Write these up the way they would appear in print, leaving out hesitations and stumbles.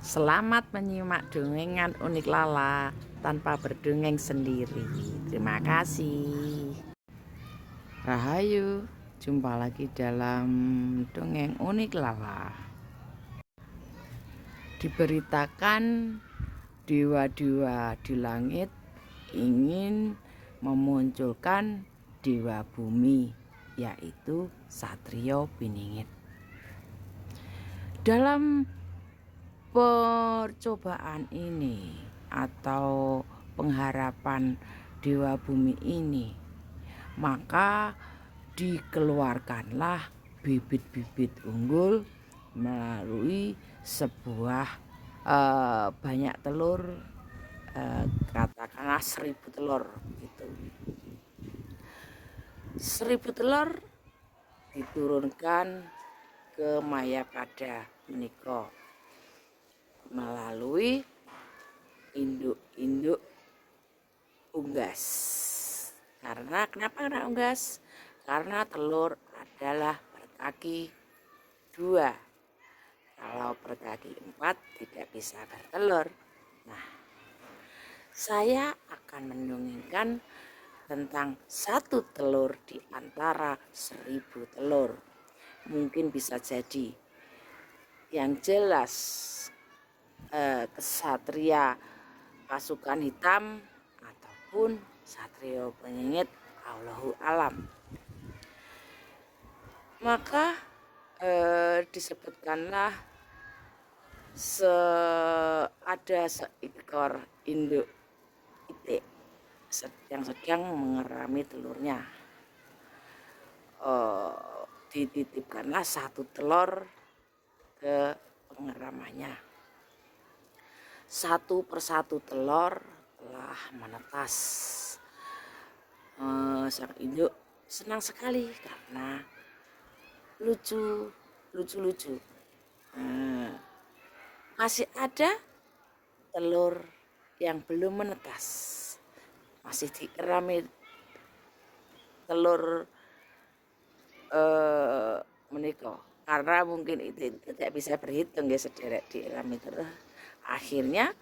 Selamat menyimak dongengan unik Lala tanpa berdongeng sendiri. Terima kasih. Rahayu, jumpa lagi dalam dongeng unik Lala. Diberitakan dewa-dewa di langit ingin memunculkan dewa bumi, yaitu Satrio Piningit. Dalam percobaan ini atau pengharapan dewa bumi ini, maka dikeluarkanlah bibit-bibit unggul melalui sebuah banyak telur, katakanlah 1000 telur gitu. 1000 telur diturunkan ke Mayapada menika melalui induk-induk unggas. Karena kenapa kena unggas? Karena telur adalah berkaki 2. Kalau berkaki 4 tidak bisa bertelur. Nah, saya akan mendongengkan tentang satu telur di antara 1000 telur. Mungkin bisa jadi yang jelas kesatria pasukan hitam ataupun Satrio Piningit, Allahu alam. Maka disebutkanlah ada seekor induk itik yang sedang mengerami telurnya. Dititipkanlah satu telur ke pengeramannya. Satu persatu telur telah menetas. Sang induk senang sekali karena lucu. Masih ada telur yang belum menetas, masih dikerami telur menika. Karena mungkin itu tidak bisa berhitung ya, sederek diirami terus. Akhirnya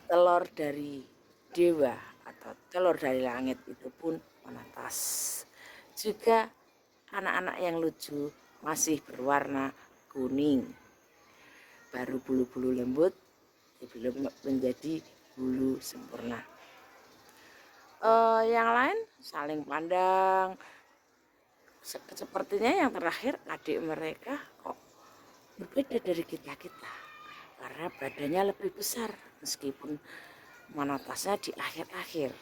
telur dari dewa atau telur dari langit itu pun menetas. Juga anak-anak yang lucu masih berwarna kuning, baru bulu-bulu lembut, belum menjadi bulu sempurna. Yang lain saling pandang. Sepertinya yang terakhir adik mereka kok berbeda dari kita-kita, karena badannya lebih besar meskipun menetasnya di akhir-akhir.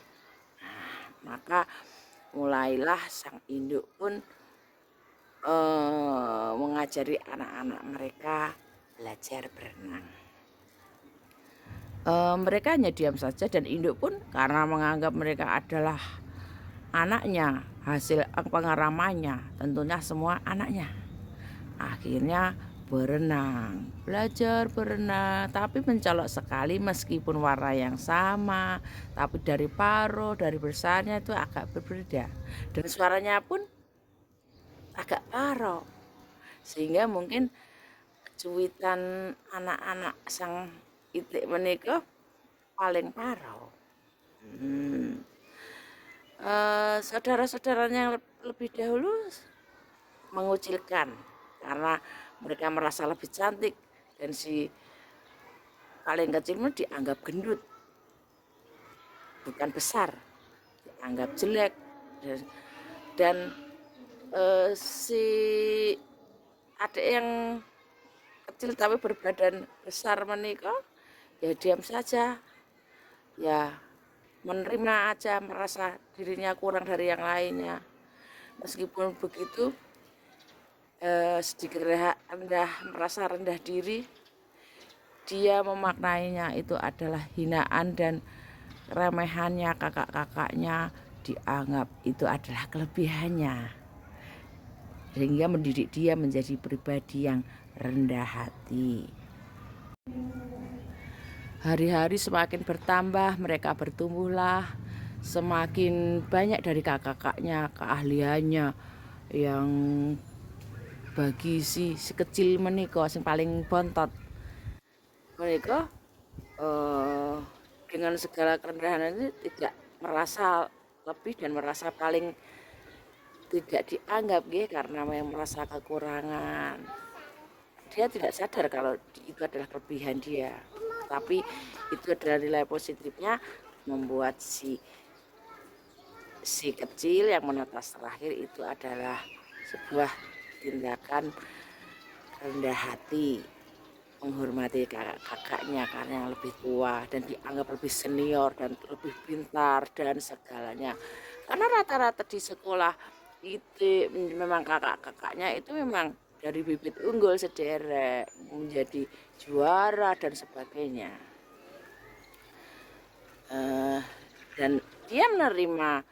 Nah, maka mulailah sang induk pun mengajari anak-anak mereka belajar berenang. Mereka hanya diam saja, dan induk pun karena menganggap mereka adalah anaknya, hasil pengeramannya, tentunya semua anaknya. Akhirnya berenang, belajar berenang, tapi mencolok sekali meskipun warna yang sama, tapi dari paruh, dari besarnya itu agak berbeda, dan suaranya pun agak paruh, sehingga mungkin cuitan anak-anak sang itik menika paling paruh. Saudara-saudaranya yang lebih dahulu mengucilkan karena mereka merasa lebih cantik, dan si paling kecil pun dianggap gendut, bukan besar, dianggap jelek. Dan si adik yang kecil tapi berbadan besar menikah ya diam saja, ya menerima aja, merasa dirinya kurang dari yang lainnya. Meskipun begitu, sedikit merasa rendah diri, dia memaknainya itu adalah hinaan, dan remehannya kakak-kakaknya dianggap itu adalah kelebihannya, sehingga mendidik dia menjadi pribadi yang rendah hati. Hari-hari semakin bertambah, mereka bertumbuhlah, semakin banyak dari kakak-kakaknya keahliannya, yang bagi si kecil menika sing paling bontot mereka eh, dengan segala kerendahan ini tidak merasa lebih dan merasa paling tidak dianggap karena memang merasa kekurangan. Dia tidak sadar kalau itu adalah kelebihan dia, tapi itu adalah nilai positifnya membuat si kecil yang menetas terakhir itu adalah sebuah tindakan rendah hati, menghormati kakaknya karena yang lebih tua dan dianggap lebih senior dan lebih pintar dan segalanya. Karena rata-rata di sekolah itu memang kakak-kakaknya itu memang dari bibit unggul sederek menjadi juara dan sebagainya. Dan dia menerima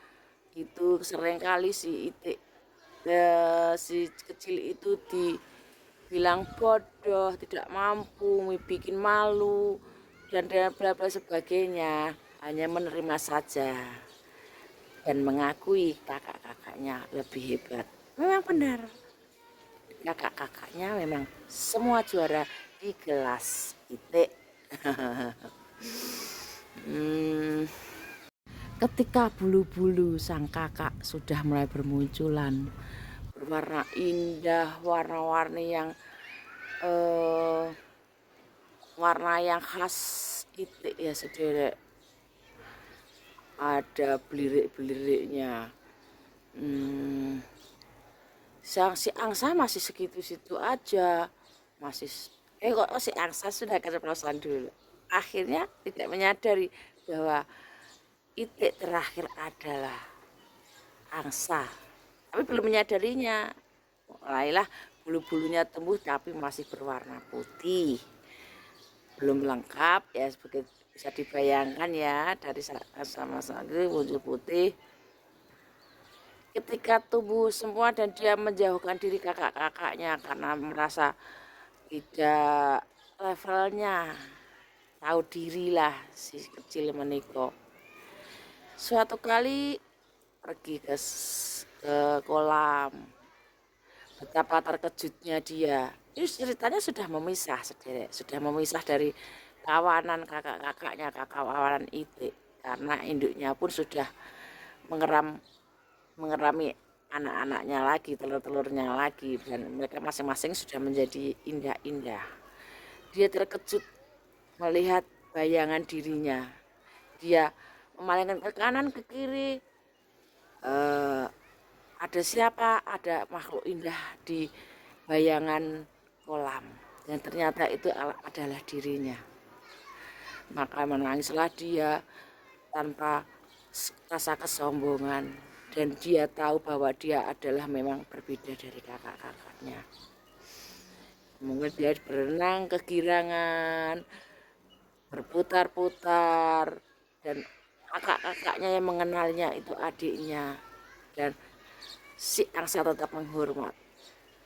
itu. Seringkali si Itik si kecil itu dibilang bodoh, tidak mampu, bikin malu dan bla bla sebagainya, hanya menerima saja dan mengakui kakak-kakaknya lebih hebat. Memang benar, kakak-kakaknya memang semua juara di kelas Itik. Ketika bulu-bulu sang kakak sudah mulai bermunculan, berwarna indah, warna-warni yang warna yang khas Itik ya sederek, ada belirik-beliriknya. Si angsa masih segitu-situ aja, masih kok si angsa sudah keceplosan dulu. Akhirnya tidak menyadari bahwa Itik terakhir adalah angsa, tapi belum menyadarinya. Mulailah bulu-bulunya tumbuh tapi masih berwarna putih, belum lengkap ya, sebagai bisa dibayangkan ya dari sama-sama wujud putih. Ketika tumbuh semua dan dia menjauhkan diri kakak-kakaknya karena merasa tidak levelnya, tahu dirilah si kecil meniko. Suatu kali pergi ke kolam, betapa terkejutnya dia. Ini ceritanya sudah memisah sederek, sudah memisah dari kawanan kakak-kakaknya, kawanan Itik, karena induknya pun sudah mengerami anak-anaknya lagi, telur-telurnya lagi, dan mereka masing-masing sudah menjadi indah-indah. Dia terkejut melihat bayangan dirinya. Dia memalingkan ke kanan ke kiri, ada siapa, ada makhluk indah di bayangan kolam, dan ternyata itu adalah dirinya. Maka menangislah dia tanpa rasa kesombongan, dan dia tahu bahwa dia adalah memang berbeda dari kakak-kakaknya. Mungkin dia berenang kegirangan, berputar-putar, dan kakak-kakaknya yang mengenalnya itu adiknya, dan si angsa tetap menghormat.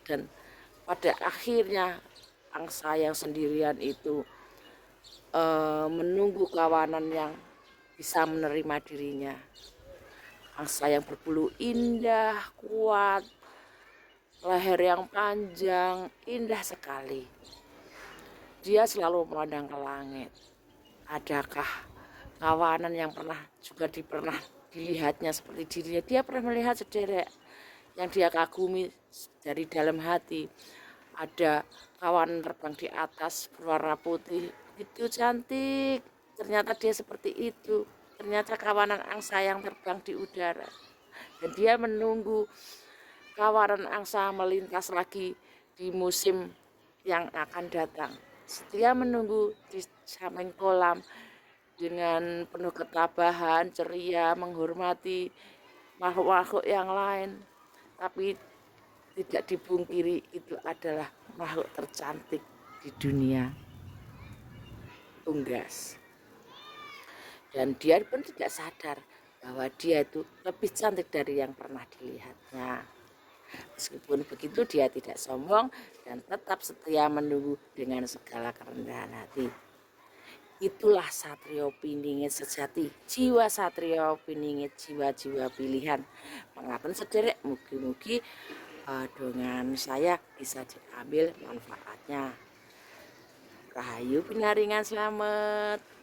Dan pada akhirnya angsa yang sendirian itu menunggu kawanan yang bisa menerima dirinya. Angsa yang berbulu indah, kuat, leher yang panjang, indah sekali. Dia selalu memandang ke langit. Adakah kawanan yang pernah dilihatnya seperti dirinya? Dia pernah melihat sederek yang dia kagumi dari dalam hati. Ada kawanan terbang di atas berwarna putih, itu cantik. Ternyata dia seperti itu. Ternyata kawanan angsa yang terbang di udara. Dan dia menunggu kawanan angsa melintas lagi di musim yang akan datang. Setia menunggu di samping kolam dengan penuh ketabahan, ceria, menghormati makhluk-makhluk yang lain. Tapi tidak dipungkiri itu adalah makhluk tercantik di dunia unggas. Dan dia pun tidak sadar bahwa dia itu lebih cantik dari yang pernah dilihatnya. Meskipun begitu dia tidak sombong dan tetap setia menunggu dengan segala kerendahan hati. Itulah Satrio Piningit sejati, jiwa Satrio Piningit, jiwa-jiwa pilihan. Mengaten sederek, mugi-mugi dengan saya bisa diambil manfaatnya. Rahayu Pinaringan, selamat.